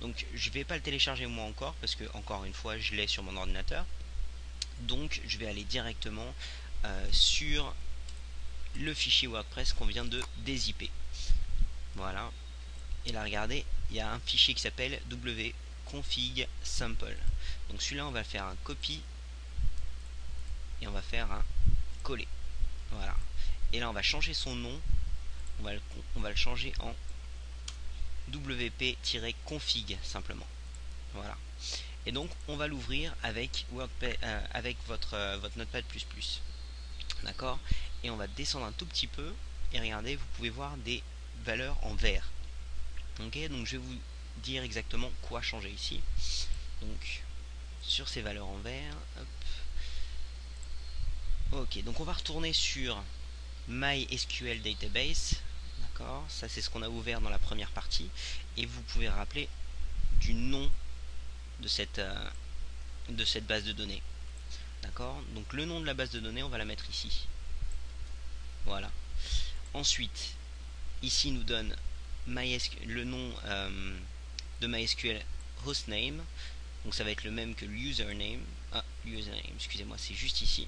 Donc je vais pas le télécharger moi encore parce que encore une fois je l'ai sur mon ordinateur. Donc je vais aller directement sur le fichier WordPress qu'on vient de dézipper. Voilà. Et là regardez, il y a un fichier qui s'appelle wconfig sample. Donc celui-là on va faire un copy et on va faire un coller. Voilà. Et là on va changer son nom. On va le changer en wp-config simplement. Voilà. Et donc on va l'ouvrir avec WordPress, avec votre Notepad++. D'accord. Et on va descendre un tout petit peu. Et regardez, vous pouvez voir des valeurs en vert. Ok, donc je vais vous dire exactement quoi changer ici. Donc sur ces valeurs en vert. Hop. Ok, donc on va retourner sur MySQL Database. D'accord, ça c'est ce qu'on a ouvert dans la première partie. Et vous pouvez rappeler du nom de cette base de données. D'accord, donc le nom de la base de données, on va la mettre ici. Voilà. Ensuite, ici nous donne le nom de MySQL hostname. Donc ça va être le même que l'username. Ah, username, excusez-moi, c'est juste ici.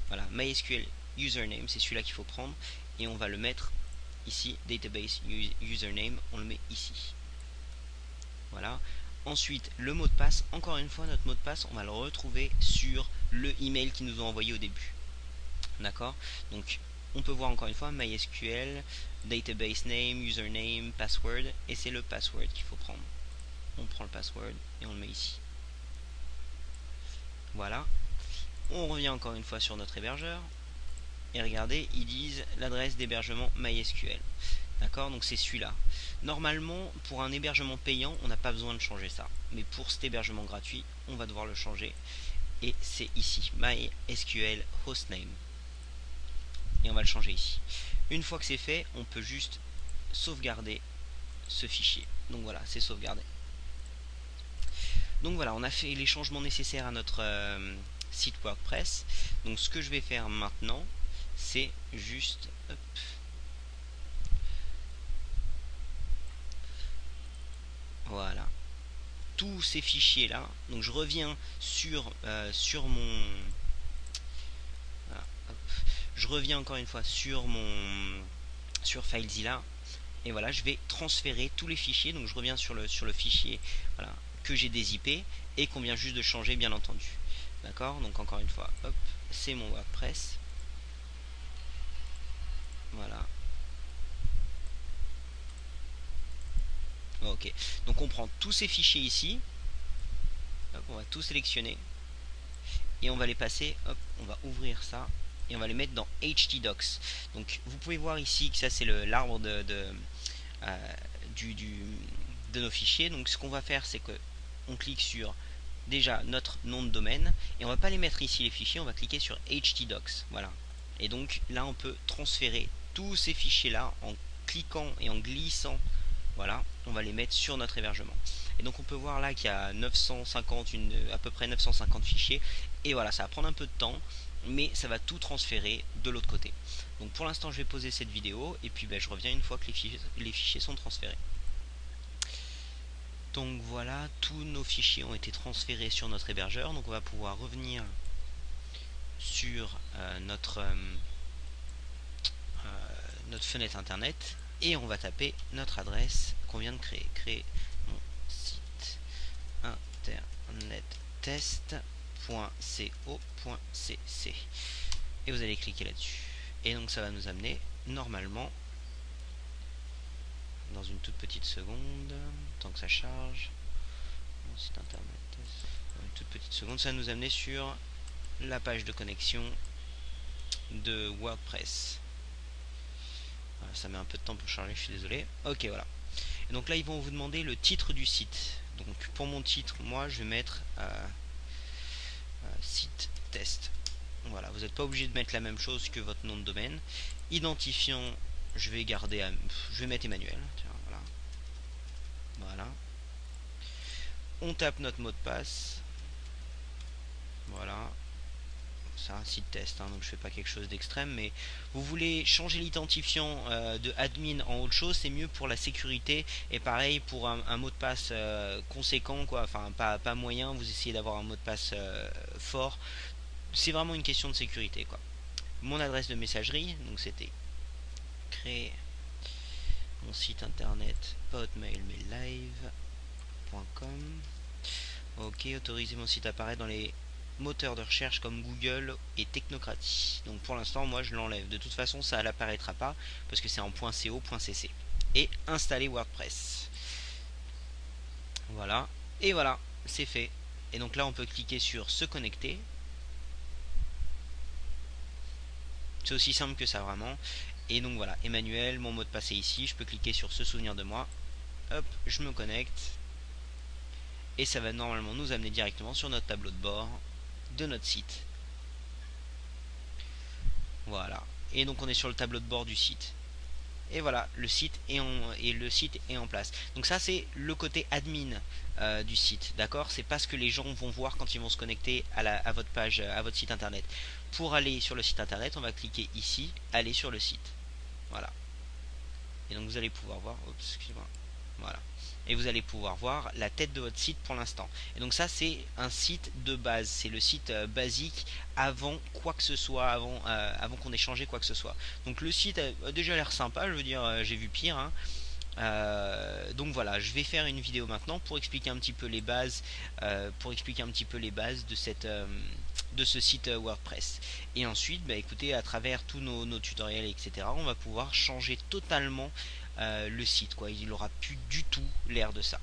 Voilà, MySQL username, c'est celui-là qu'il faut prendre. Et on va le mettre ici, database username, on le met ici. Voilà. Ensuite, le mot de passe, encore une fois, notre mot de passe, on va le retrouver sur le email qu'ils nous ont envoyé au début. D'accord. Donc, on peut voir encore une fois MySQL, database name, username, password, et c'est le password qu'il faut prendre. On prend le password et on le met ici. Voilà. On revient encore une fois sur notre hébergeur. Et regardez, ils disent l'adresse d'hébergement MySQL. D'accord, donc c'est celui-là. Normalement, pour un hébergement payant, on n'a pas besoin de changer ça. Mais pour cet hébergement gratuit, on va devoir le changer. Et c'est ici, MySQL hostname. Et on va le changer ici. Une fois que c'est fait, on peut juste sauvegarder ce fichier. Donc voilà, c'est sauvegardé. Donc voilà, on a fait les changements nécessaires à notre site WordPress. Donc ce que je vais faire maintenant, c'est juste... Hop, voilà. Tous ces fichiers là, donc je reviens sur mon voilà, je reviens encore une fois sur FileZilla et voilà, je vais transférer tous les fichiers. Donc je reviens sur le fichier, voilà, que j'ai dézippé et qu'on vient juste de changer, bien entendu. D'accord, donc encore une fois, hop, c'est mon WordPress. Voilà. Ok, donc on prend tous ces fichiers ici. Hop, on va tout sélectionner et on va les passer, hop, on va ouvrir ça et on va les mettre dans htdocs. Donc vous pouvez voir ici que ça c'est l'arbre de nos fichiers. Donc ce qu'on va faire, c'est que on clique sur déjà notre nom de domaine et on va pas les mettre ici les fichiers, on va cliquer sur htdocs. Voilà. Et donc là on peut transférer tous ces fichiers là en cliquant et en glissant. Voilà, on va les mettre sur notre hébergement. Et donc on peut voir là qu'il y a 950, à peu près 950 fichiers. Et voilà, ça va prendre un peu de temps, mais ça va tout transférer de l'autre côté. Donc pour l'instant je vais poser cette vidéo et puis je reviens une fois que les fichiers sont transférés. Donc voilà, tous nos fichiers ont été transférés sur notre hébergeur. Donc on va pouvoir revenir sur notre fenêtre internet et on va taper notre adresse qu'on vient de créer. Créer mon site internet test.co.cc et vous allez cliquer là-dessus. Et donc ça va nous amener normalement dans une toute petite seconde, tant que ça charge, mon site internet, dans une toute petite seconde, ça va nous amener sur la page de connexion de WordPress. Voilà, ça met un peu de temps pour charger, je suis désolé. Ok, voilà. Et donc là, ils vont vous demander le titre du site. Donc pour mon titre, moi, je vais mettre site test. Voilà, vous n'êtes pas obligé de mettre la même chose que votre nom de domaine. Identifiant, je vais mettre Emmanuel. Tiens, voilà. Voilà. On tape notre mot de passe. Voilà. c'est un site test, hein, donc je fais pas quelque chose d'extrême, mais vous voulez changer l'identifiant de admin en autre chose, c'est mieux pour la sécurité. Et pareil pour un mot de passe conséquent, quoi, enfin pas moyen, vous essayez d'avoir un mot de passe fort. C'est vraiment une question de sécurité, quoi. Mon adresse de messagerie, donc c'était créer mon site internet, pas Hotmail mais live.com. Ok, autoriser mon site à apparaître dans les moteurs de recherche comme Google et Technocratie. Donc pour l'instant, moi je l'enlève. De toute façon, ça n'apparaîtra pas parce que c'est en .co.cc. Et installer WordPress. Voilà. Et voilà, c'est fait. Et donc là, on peut cliquer sur se connecter. C'est aussi simple que ça, vraiment. Et donc voilà, Emmanuel, mon mot de passe est ici. Je peux cliquer sur se souvenir de moi. Hop, je me connecte. Et ça va normalement nous amener directement sur notre tableau de bord de notre site. Voilà. Et donc on est sur le tableau de bord du site. Et voilà, le site est en place. Donc ça c'est le côté admin du site, d'accord? C'est pas ce que les gens vont voir quand ils vont se connecter à votre page, à votre site internet. Pour aller sur le site internet, on va cliquer ici, aller sur le site. Voilà. Et donc vous allez pouvoir voir, oups, excusez-moi. Voilà. Et vous allez pouvoir voir la tête de votre site pour l'instant. Et donc ça c'est un site de base, c'est le site basique avant quoi que ce soit, avant qu'on ait changé quoi que ce soit. Donc le site a déjà l'air sympa, je veux dire, j'ai vu pire, hein. Donc voilà, je vais faire une vidéo maintenant pour expliquer un petit peu les bases, de ce site WordPress. Et ensuite, bah, écoutez, à travers tous nos tutoriels, etc., on va pouvoir changer totalement le site, quoi. Il n'aura plus du tout l'air de ça.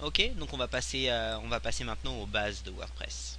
Ok, donc on va passer maintenant aux bases de WordPress.